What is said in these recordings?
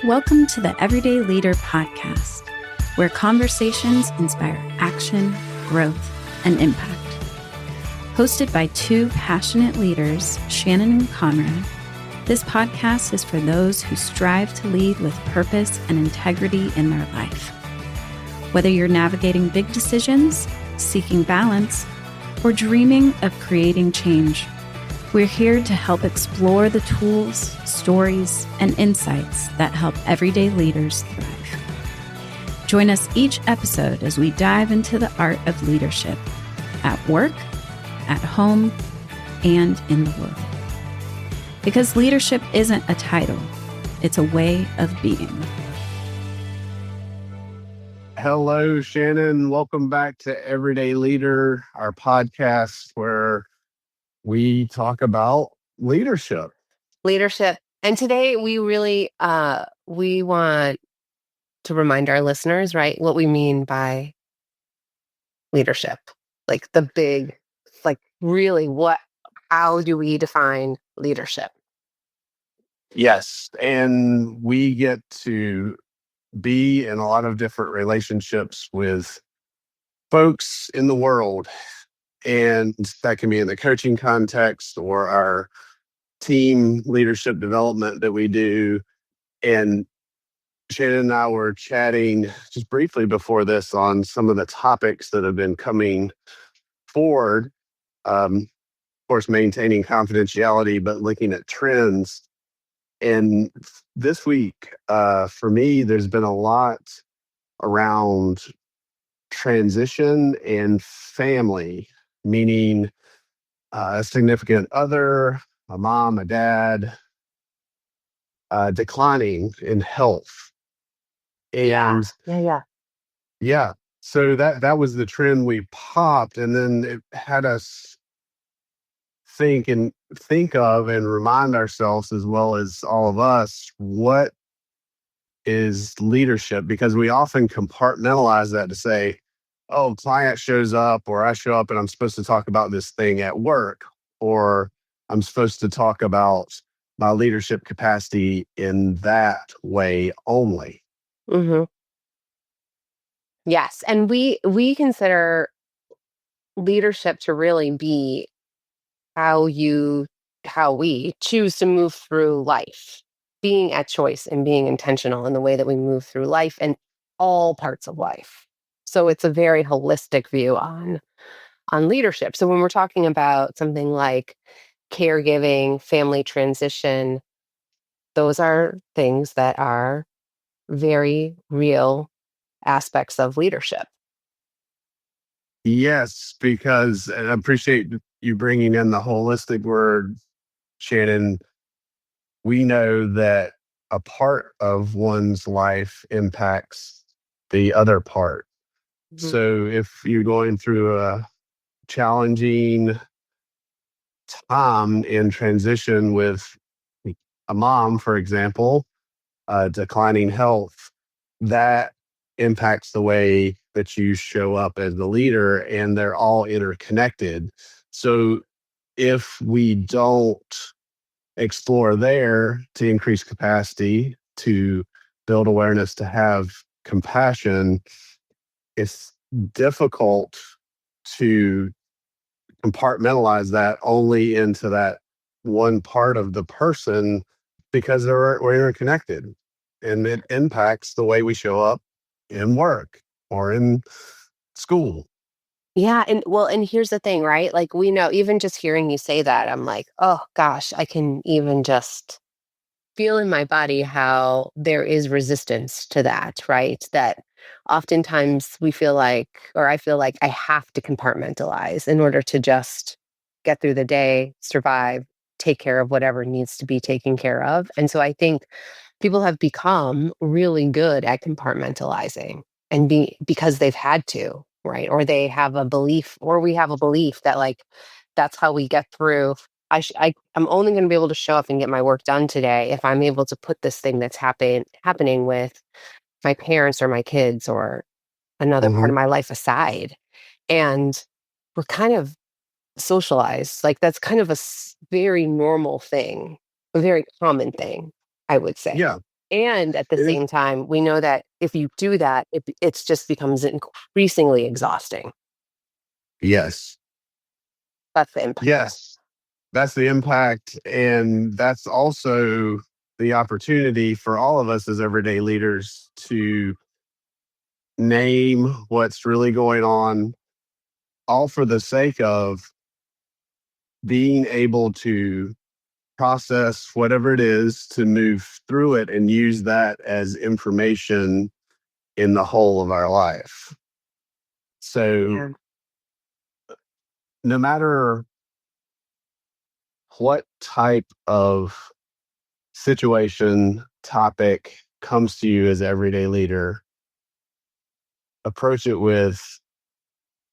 Welcome to the Everyday Leader podcast, where conversations inspire action, growth, and impact. Hosted by two passionate leaders, Shannon and Conrad, this podcast is for those who strive to lead with purpose and integrity in their life. Whether you're navigating big decisions, seeking balance, or dreaming of creating change, we're here to help explore the tools, stories, and insights that help everyday leaders thrive. Join us each episode as we dive into the art of leadership at work, at home, and in the world. Because leadership isn't a title, it's a way of being. Hello, Shannon. Welcome back to Everyday Leader, our podcast where we talk about leadership. And today we really we want to remind our listeners, right, what we mean by leadership. Like the big, like really how do we define leadership? Yes, and we get to be in a lot of different relationships with folks in the world. And that can be in the coaching context or our team leadership development that we do. And Shannon and I were chatting just briefly before this on some of the topics that have been coming forward. Of course, maintaining confidentiality, but looking at trends. And this week, for me, there's been a lot around transition and family, meaning a significant other, a mom, a dad, declining in health. And Yeah. So that was the trend we popped, and then it had us think of and remind ourselves, as well as all of us, what is leadership? Because we often compartmentalize that to say, oh, client shows up, or I show up and I'm supposed to talk about this thing at work, or I'm supposed to talk about my leadership capacity in that way only. Mm-hmm. Yes. And we consider leadership to really be how we choose to move through life, being at choice and being intentional in the way that we move through life and all parts of life. So it's a very holistic view on leadership. So when we're talking about something like caregiving, family transition, those are things that are very real aspects of leadership. Yes, because and I appreciate you bringing in the holistic word, Shannon. We know that a part of one's life impacts the other part. Mm-hmm. So if you're going through a challenging time in transition with a mom, for example, declining health, that impacts the way that you show up as the leader, and they're all interconnected. So if we don't explore there to increase capacity, to build awareness, to have compassion, it's difficult to compartmentalize that only into that one part of the person, because we're interconnected, and it impacts the way we show up in work or in school. Yeah. And here's the thing, right? Like we know, even just hearing you say that, I'm like, oh gosh, I can even just feel in my body how there is resistance to that, right? That oftentimes we feel like, or I feel like I have to compartmentalize in order to just get through the day, survive, take care of whatever needs to be taken care of. And so I think people have become really good at compartmentalizing and because they've had to, right? Or they have a belief, or we have a belief that like that's how we get through. I'm only going to be able to show up and get my work done today if I'm able to put this thing that's happening with my parents or my kids or another part of my life aside. And we're kind of socialized. Like that's kind of a very normal thing, a very common thing, I would say. Yeah. And at the It is. same time, we know that if you do that, it's just becomes increasingly exhausting. Yes. That's the impact. Yes. That's the impact. And that's also the opportunity for all of us as everyday leaders to name what's really going on, all for the sake of being able to process whatever it is to move through it and use that as information in the whole of our life. So, Yeah. no matter what type of situation, topic comes to you as an everyday leader, approach it with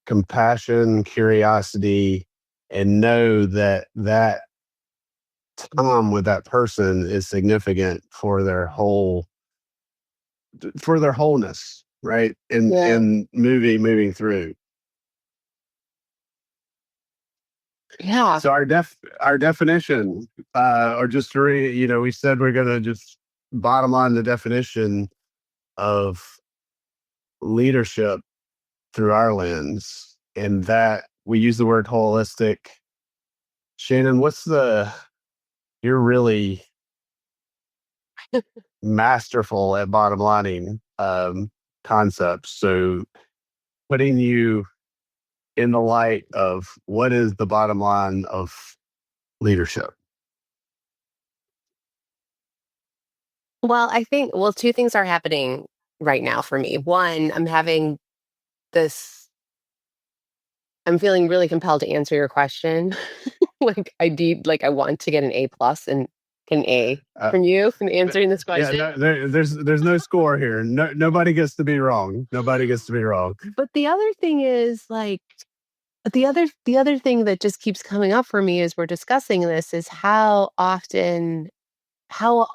compassion, curiosity, and know that that time with that person is significant for their wholeness, right? Yeah. And moving through. Yeah. So our definition, or just to we said we're gonna just bottom line the definition of leadership through our lens, and that we use the word holistic. Shannon, you're really masterful at bottom lining concepts. So putting you in the light of what is the bottom line of leadership. Well, I think, well, two things are happening right now for me. One, I'm having this, I'm feeling really compelled to answer your question. I want to get an A plus and an A Uh, from you in answering this yeah, question. no, there's no score here. No, nobody gets to be wrong. Nobody gets to be wrong. But the other thing is the other thing that just keeps coming up for me as we're discussing this is how often how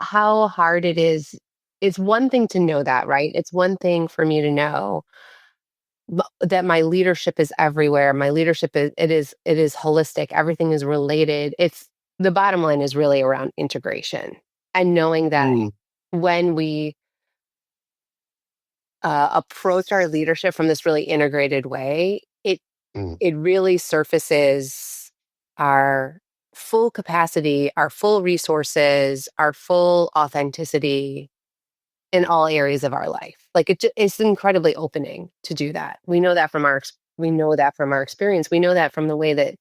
hard it is. It's one thing to know that, right? It's one thing for me to know that my leadership is everywhere. My leadership is holistic. Everything is related. It's the bottom line is really around integration and knowing that Mm, when we approach our leadership from this really integrated way, mm, it really surfaces our full capacity, our full resources, our full authenticity in all areas of our life. It's incredibly opening to do that. We know that from our experience. We know that from the way that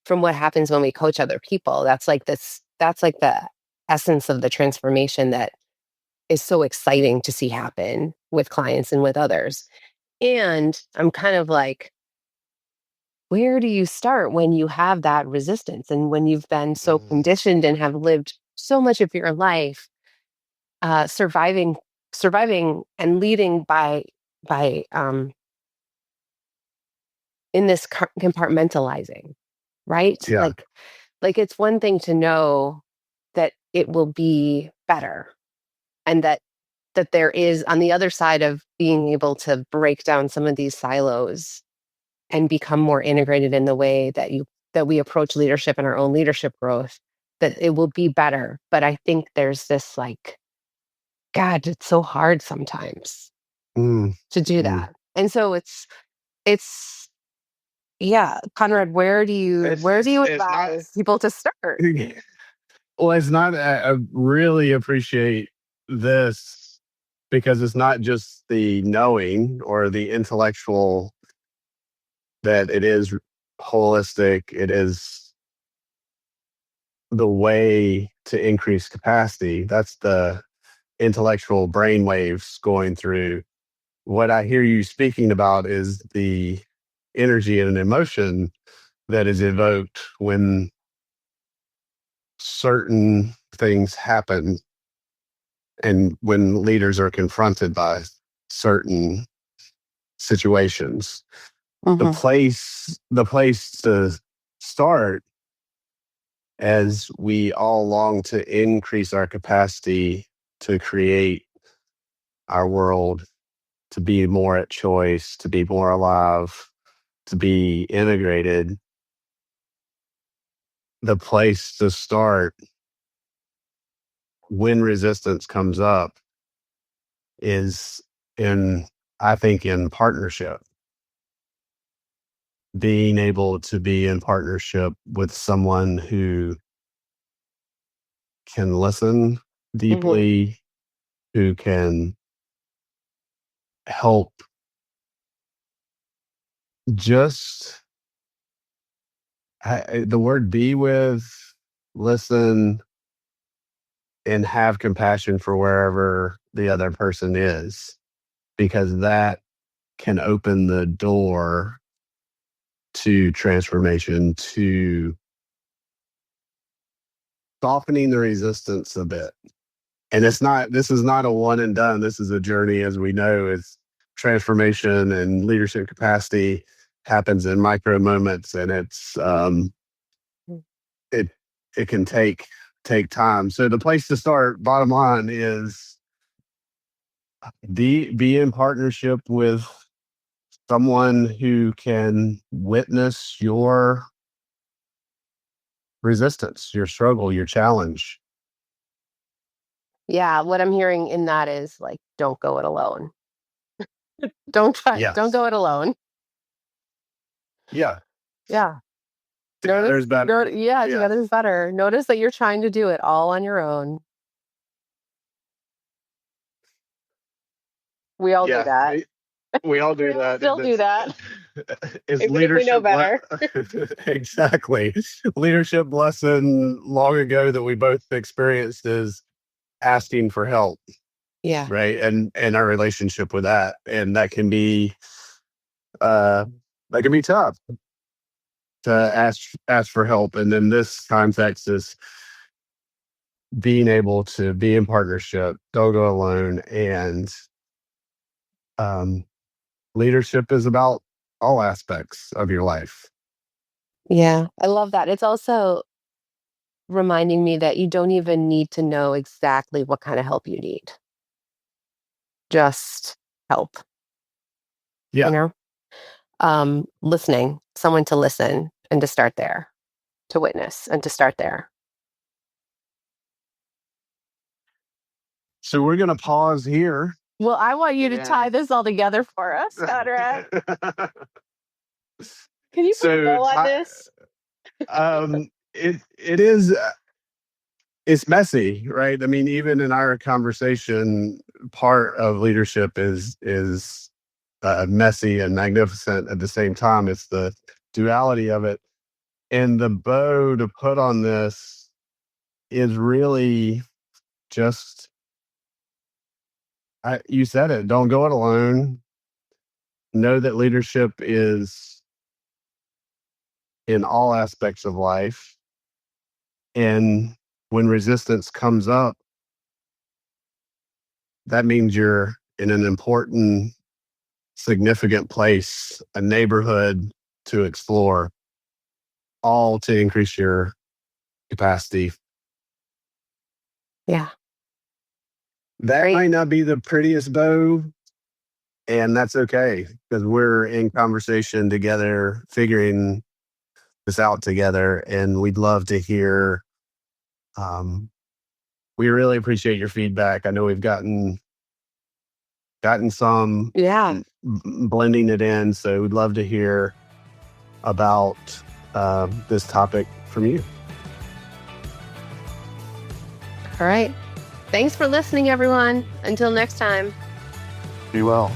from what happens when we coach other people. That's like the essence of the transformation that is so exciting to see happen with clients and with others. And I'm kind of like, where do you start when you have that resistance and when you've been so mm. conditioned and have lived so much of your life surviving and leading by in this compartmentalizing, right? Yeah. Like it's one thing to know that it will be better and that there is on the other side of being able to break down some of these silos and become more integrated in the way that we approach leadership and our own leadership growth, that it will be better. But I think there's this like, God, it's so hard sometimes Mm, to do mm. that. And so it's yeah, Conrad, where do you It's not. advise people to start? Well, it's not. I really appreciate this because it's not just the knowing or the intellectual that it is holistic. It is the way to increase capacity. That's the intellectual brain waves going through. What I hear you speaking about is the energy and emotion that is evoked when certain things happen and when leaders are confronted by certain situations. Mhm. The place to start, as we all long to increase our capacity to create our world, to be more at choice, to be more alive, to be integrated, the place to start when resistance comes up is I think in partnership. Being able to be in partnership with someone who can listen deeply, who can help just the word be with, listen, and have compassion for wherever the other person is, because that can open the door to transformation, to softening the resistance a bit. And this is not a one and done. This is a journey, as we know. It's transformation and leadership capacity happens in micro moments, and it it can take time. So the place to start, bottom line, is be in partnership with someone who can witness your resistance, your struggle, your challenge. Yeah, what I'm hearing in that is like, don't go it alone. Don't Yes. go it alone. Yeah. Yeah. Together's better. Yeah, together's better. Notice that you're trying to do it all on your own. We all do that. We all do that. Still do that. Is Even if we know better. Exactly. Leadership lesson long ago that we both experienced is asking for help. Yeah. Right. And our relationship with that. And that can be tough to ask for help. And then this context is being able to be in partnership, don't go alone. And leadership is about all aspects of your life. Yeah, I love that. It's also reminding me that you don't even need to know exactly what kind of help you need. Just help. Yeah. You know? Listening, someone to listen and to start there, to witness and to start there. So we're going to pause here. Well, I want you to tie this all together for us, Conrad. Can you put a bow on this? It is, it's messy, right? I mean, even in our conversation, part of leadership is messy and magnificent at the same time. It's the duality of it. And the bow to put on this is really just, you said it, don't go it alone. Know that leadership is in all aspects of life. And when resistance comes up, that means you're in an important, significant place, a neighborhood to explore, all to increase your capacity. Yeah. That Great. might not be the prettiest bow, and that's okay, because we're in conversation together, figuring this out together, and we'd love to hear. We really appreciate your feedback. I know we've gotten some blending it in, so we'd love to hear about this topic from you. All right. Thanks for listening, everyone. Until next time. Be well.